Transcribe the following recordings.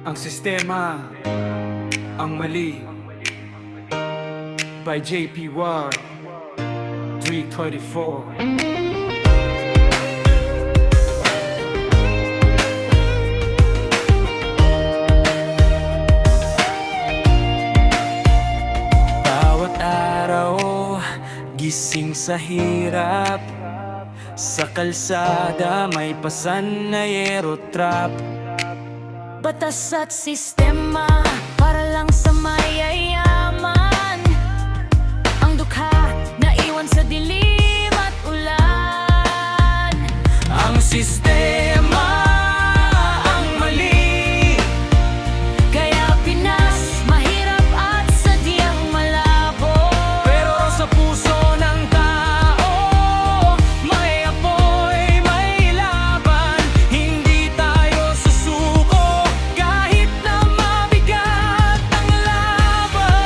Ang sistema, ang mali. By JP Ward, 324. Bawat araw, gising sa hirap. Sa kalsada may pasan na aerotrap. Batas at sistema para lang sa mayayaman. Ang dukha na iwan sa dilim at ulan. Ang sistema, ang mali. Kaya Pinas, mahirap at sadyang malabo. Pero sa puso ng tao, may apoy, may laban. Hindi tayo susuko kahit na mabigat ang laban.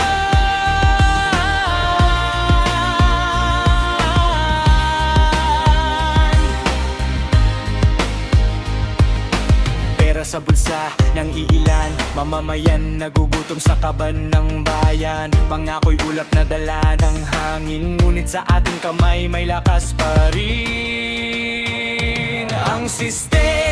Pera sa bulsa ng iilan, mamamayan nagugutom sa kaban ng bayan. Pangako'y ulap na dala ng hangin, ngunit sa ating kamay may lakas pa rin. Ang sistema